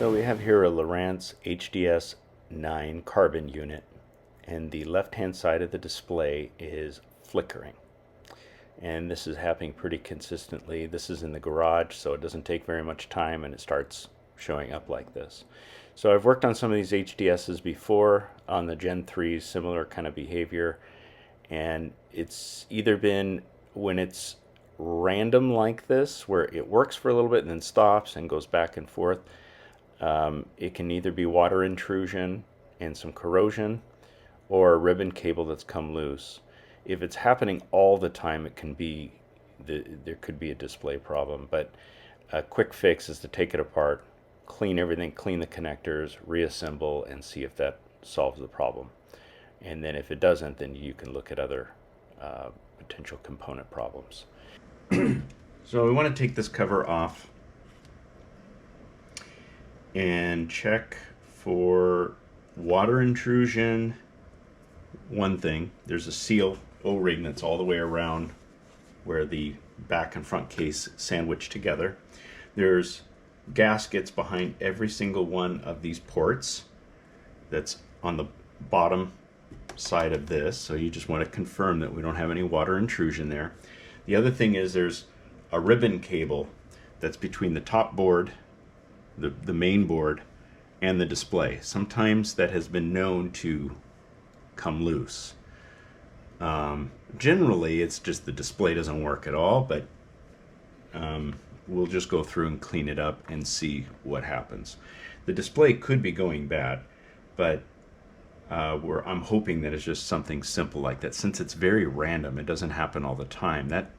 So we have here a Lowrance HDS 9 carbon unit, and the left-hand side of the display is flickering. And this is happening pretty consistently. This is in the garage, so it doesn't take very much time, and it starts showing up like this. So I've worked on some of these HDSs before on the Gen 3, similar kind of behavior, and it's either been when it's random like this, where it works for a little bit and then stops and goes back and forth. It can either be water intrusion and some corrosion, or a ribbon cable that's come loose. If it's happening all the time, it can be there could be a display problem. But a quick fix is to take it apart, clean everything, clean the connectors, reassemble, and see if that solves the problem. And then if it doesn't, then you can look at other potential component problems. So we want to take this cover off and check for water intrusion. One thing, there's a seal O-ring that's all the way around where the back and front case sandwich together. There's gaskets behind every single one of these ports that's on the bottom side of this, so you just want to confirm that we don't have any water intrusion there. The other thing is there's a ribbon cable that's between the top board, the main board, and the display. Sometimes that has been known to come loose. Generally it's just the display doesn't work at all, but we'll just go through and clean it up and see what happens. The display could be going bad, but I'm hoping that it's just something simple like that. Since it's very random, it doesn't happen all the time. That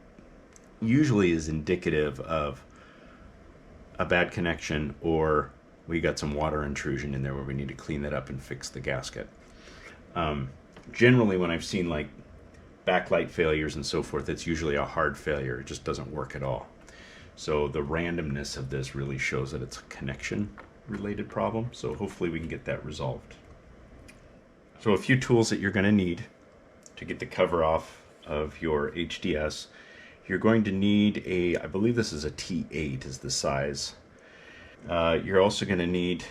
usually is indicative of a bad connection, or we got some water intrusion in there where we need to clean that up and fix the gasket. Generally, when I've seen like backlight failures and so forth, it's usually a hard failure. It just doesn't work at all. So the randomness of this really shows that it's a connection related problem. So hopefully we can get that resolved. So a few tools that you're going to need to get the cover off of your HDS. You're going to need I believe this is a T8 is the size. You're also going to need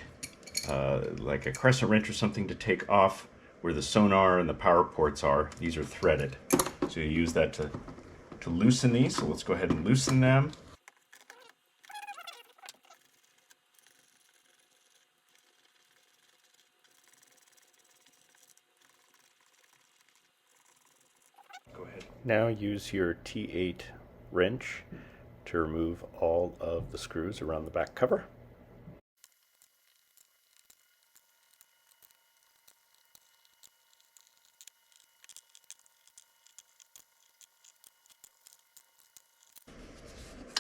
like a crescent wrench or something to take off where the sonar and the power ports are. These are threaded. So you use that to loosen these. So let's go ahead and loosen them. Go ahead. Now use your T8 wrench to remove all of the screws around the back cover.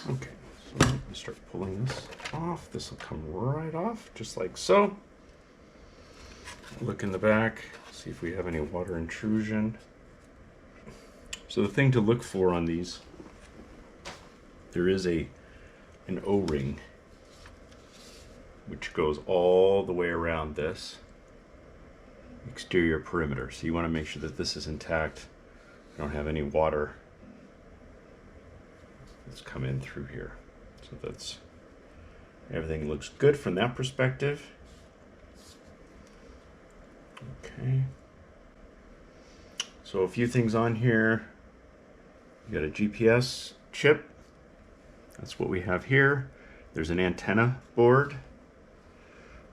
Okay, so let me start pulling this off. This will come right off, just like so. Look in the back, see if we have any water intrusion. So the thing to look for on these, there is an O-ring which goes all the way around this exterior perimeter. So you want to make sure that this is intact. You don't have any water that's come in through here. So that's everything looks good from that perspective. Okay. So a few things on here. You got a GPS chip. That's what we have here. There's an antenna board.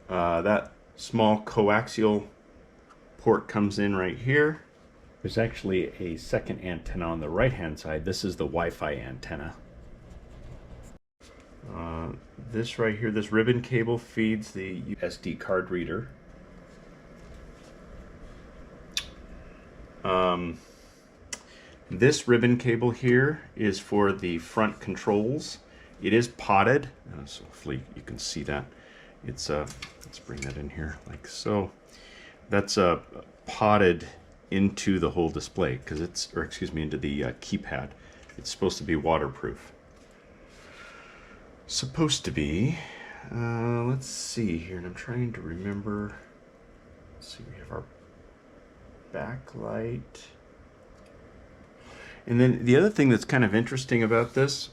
That small coaxial port comes in right here. There's actually a second antenna on the right hand side. This is the Wi-Fi antenna. This right here, this ribbon cable feeds the SD card reader. This ribbon cable here is for the front controls. It is potted, so hopefully you can see that. It's let's bring that in here like so. That's potted into the whole display because it's, or excuse me, into the keypad. It's supposed to be waterproof. Supposed to be. Let's see here, and I'm trying to remember. Let's see, we have our backlight. And then the other thing that's kind of interesting about this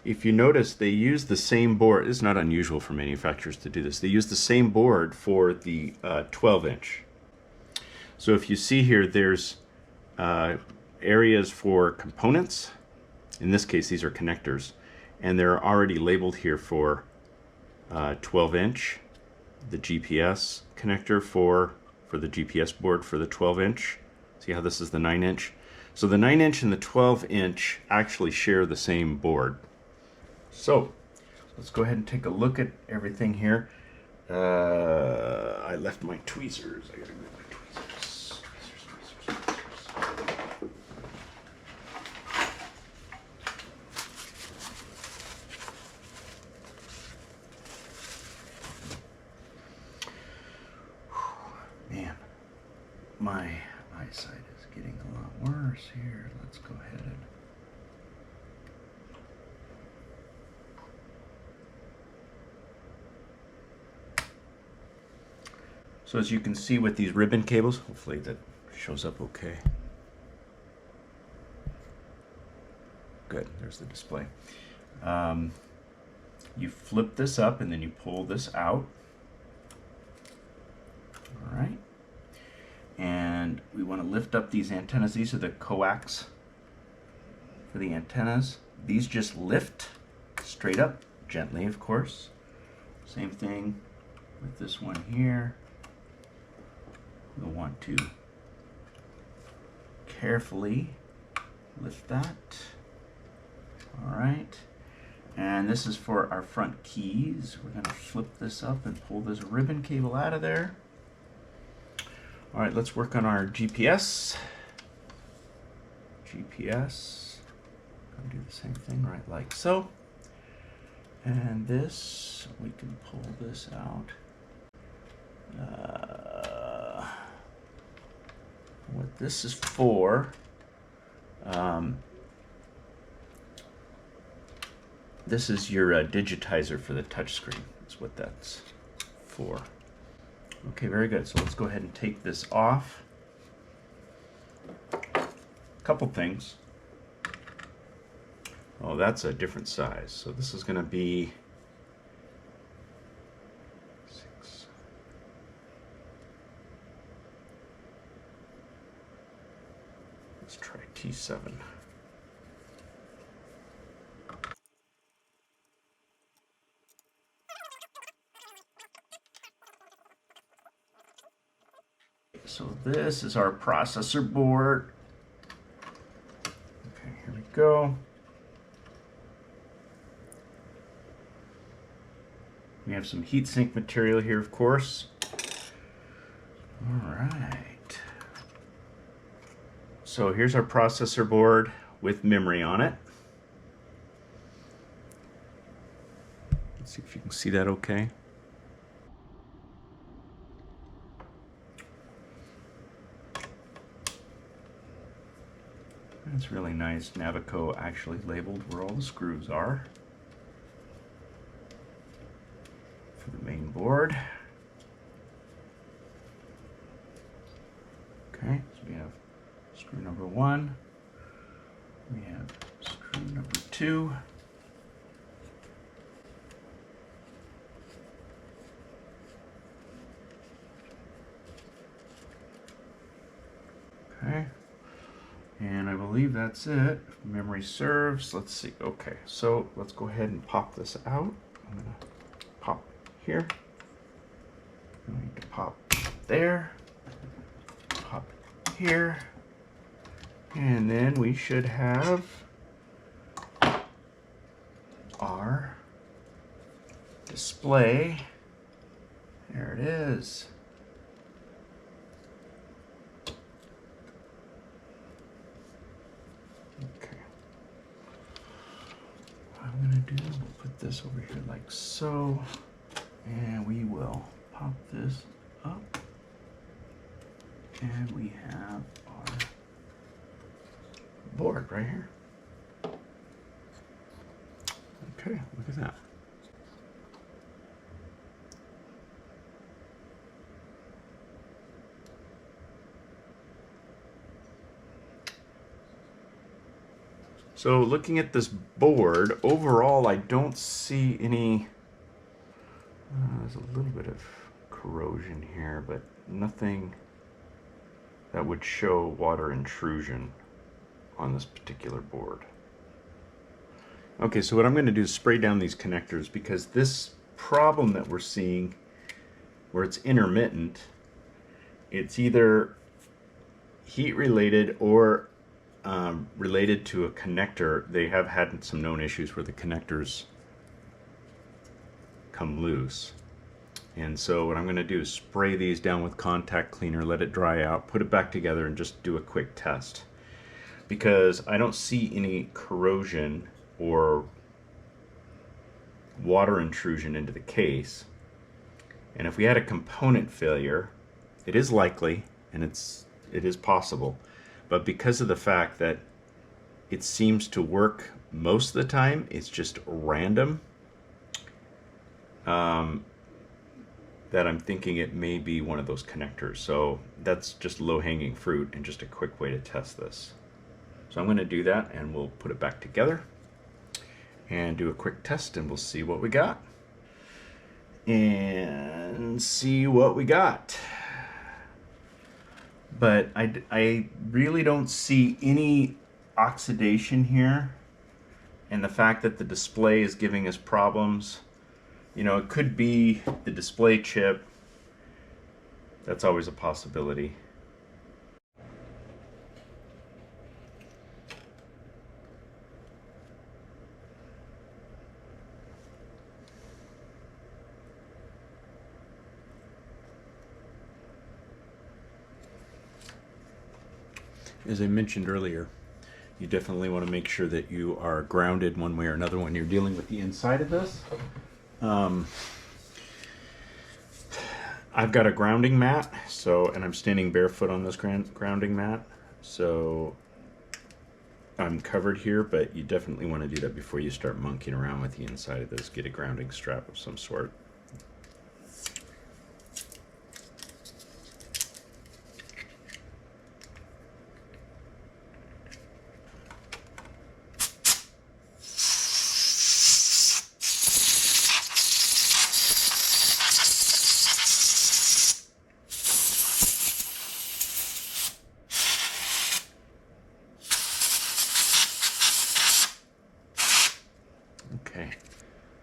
if you notice, they use the same board. It's not unusual for manufacturers to do this. They use the same board for the 12-inch. So if you see here, there's areas for components. In this case, these are connectors, and they're already labeled here for 12-inch, the GPS connector for the GPS board for the 12-inch. See how this is the 9-inch? So the 9-inch and the 12-inch actually share the same board. So let's go ahead and take a look at everything here. I left my tweezers. I gotta grab my tweezers. Man, my eyesight is getting a lot worse here. Let's go ahead and so as you can see with these ribbon cables, hopefully that shows up okay. Good, there's the display. You flip this up and then you pull this out. All right. And we want to lift up these antennas. These are the coax for the antennas. These just lift straight up, gently of course. Same thing with this one here. We'll want to carefully lift that. All right. And this is for our front keys. We're going to flip this up and pull this ribbon cable out of there. All right, let's work on our GPS. GPS. I'll do the same thing, right, like so. And this, we can pull this out. What this is for, this is your digitizer for the touchscreen. That's what that's for. Okay, very good. So let's go ahead and take this off. Couple things. Oh, that's a different size. So this is going to be 6. Let's try T7. So this is our processor board. Okay, here we go. We have some heatsink material here, of course. All right. So here's our processor board with memory on it. Let's see if you can see that okay. It's really nice. Navico actually labeled where all the screws are for the main board. Okay, so we have screw number 1. We have screw number 2. Okay. And I believe that's it, if memory serves. Let's see. Okay, so let's go ahead and pop this out. I'm going to pop here. I'm going to pop there. Pop here. And then we should have our display. There it is. Okay. What I'm going to do, we'll put this over here like so, and we will pop this up, and we have our board right here. Okay, look at that. So looking at this board, overall I don't see any, there's a little bit of corrosion here, but nothing that would show water intrusion on this particular board. Okay, so what I'm going to do is spray down these connectors, because this problem that we're seeing where it's intermittent, it's either heat related or related to a connector. They have had some known issues where the connectors come loose. And so what I'm going to do is spray these down with contact cleaner, let it dry out, put it back together, and just do a quick test. Because I don't see any corrosion or water intrusion into the case. And if we had a component failure, it is likely and it is possible, but because of the fact that it seems to work most of the time, it's just random, that I'm thinking it may be one of those connectors. So that's just low-hanging fruit and just a quick way to test this. So I'm going to do that, and we'll put it back together and do a quick test, and we'll see what we got. And see what we got. But I really don't see any oxidation here, and the fact that the display is giving us problems, you know, it could be the display chip. That's always a possibility. As I mentioned earlier, you definitely want to make sure that you are grounded one way or another when you're dealing with the inside of this. I've got a grounding mat, and I'm standing barefoot on this grounding mat, so I'm covered here, but you definitely want to do that before you start monkeying around with the inside of this. Get a grounding strap of some sort. Okay,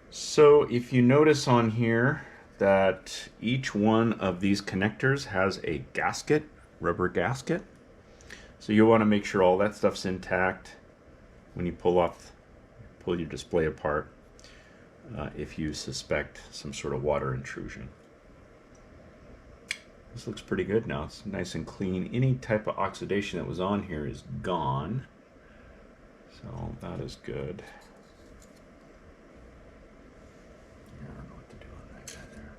so if you notice on here that each one of these connectors has a gasket, rubber gasket, so you want to make sure all that stuff's intact when you pull your display apart, if you suspect some sort of water intrusion. This looks pretty good now. It's nice and clean. Any type of oxidation that was on here is gone, so that is good. I don't know what to do on that guy there.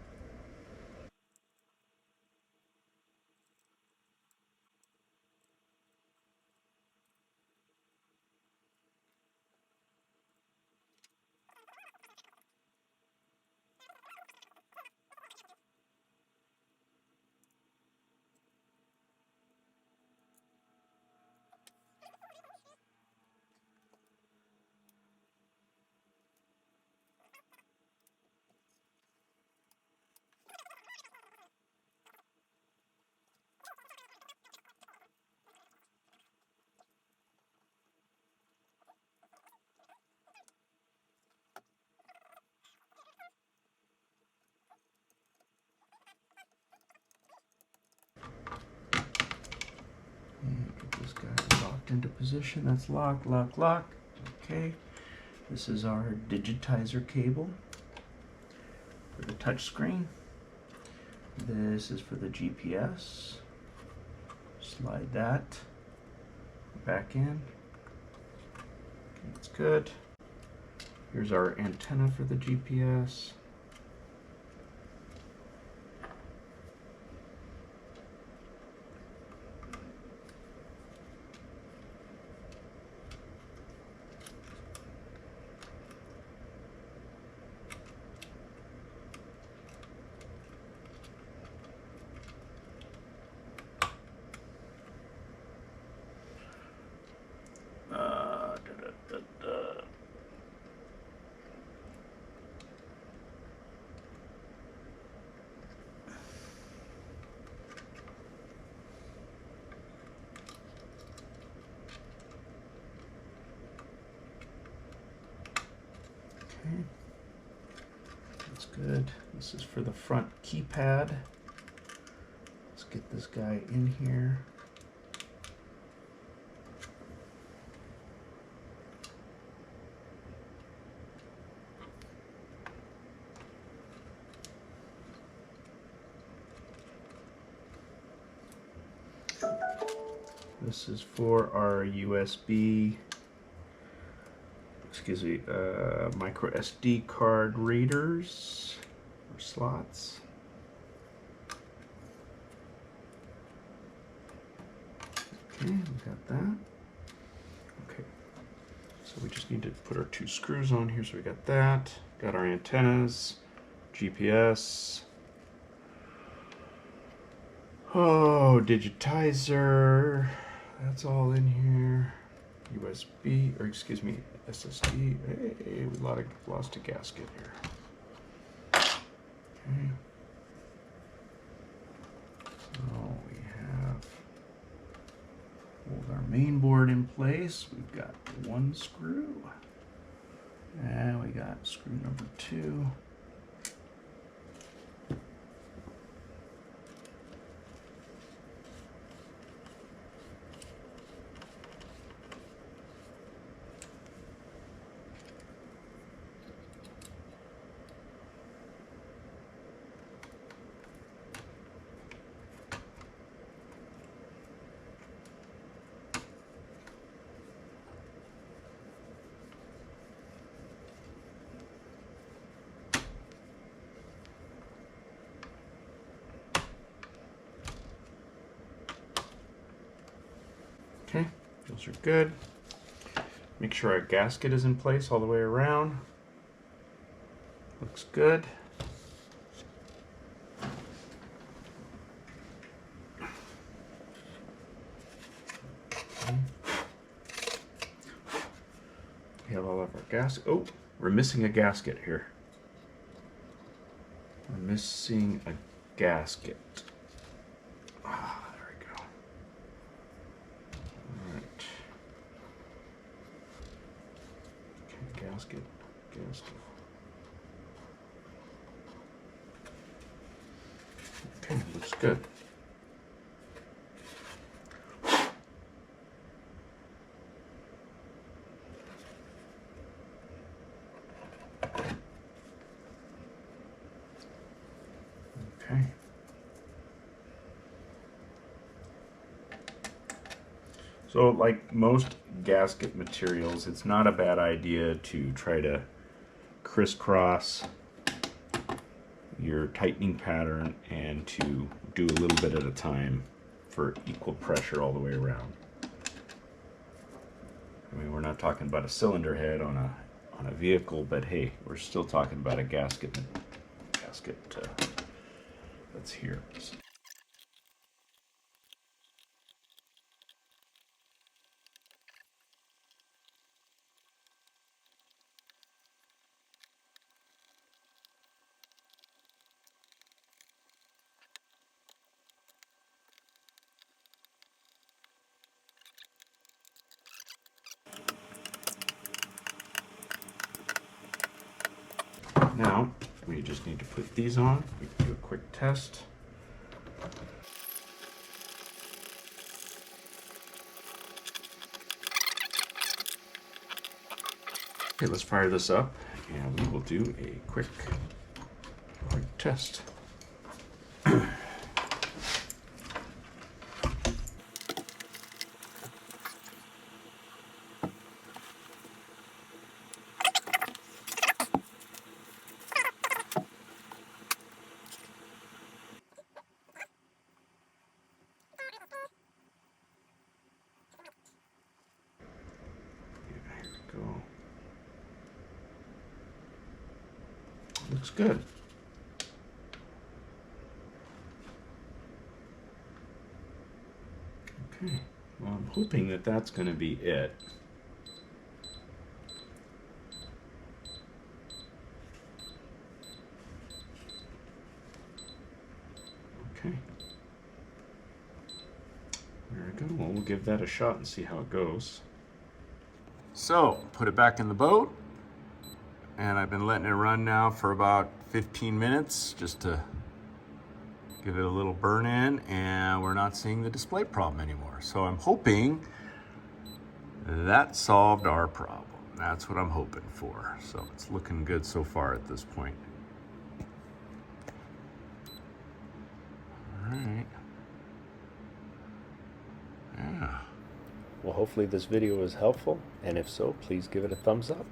And get this guy locked into position. That's lock, lock, lock. Okay. This is our digitizer cable for the touch screen. This is for the GPS. Slide that back in. Okay, that's good. Here's our antenna for the GPS. Okay, that's good. This is for the front keypad. Let's get this guy in here. This is for our USB, micro SD card readers or slots. Okay, we got that. Okay, so we just need to put our 2 screws on here. So we got that. Got our antennas, GPS. Oh, digitizer. That's all in here. USB, or excuse me, SSD. Hey, we lost a gasket here. Okay. So we have hold our main board in place. We've got 1 screw. And we got screw number 2. Okay, those are good. Make sure our gasket is in place all the way around. Looks good. We have all of our gas. Oh, we're missing a gasket here. We're missing a gasket. Ah, there we go. All right. Okay, gasket. Okay, looks good. Okay. So like most gasket materials, it's not a bad idea to try to crisscross your tightening pattern and to do a little bit at a time for equal pressure all the way around. I mean, we're not talking about a cylinder head on a vehicle, but hey, we're still talking about a gasket that's here. Now, we just need to put these on. We can do a quick test. Okay, let's fire this up and we will do a quick test. Looks good. Okay, well, I'm hoping that that's going to be it. Okay. There we go. Well, we'll give that a shot and see how it goes. So, put it back in the boat. and I've been letting it run now for about 15 minutes just to give it a little burn in, and we're not seeing the display problem anymore. So I'm hoping that solved our problem. That's what I'm hoping for. So it's looking good so far at this point. All right. Yeah. Well, hopefully this video was helpful, and if so, please give it a thumbs up.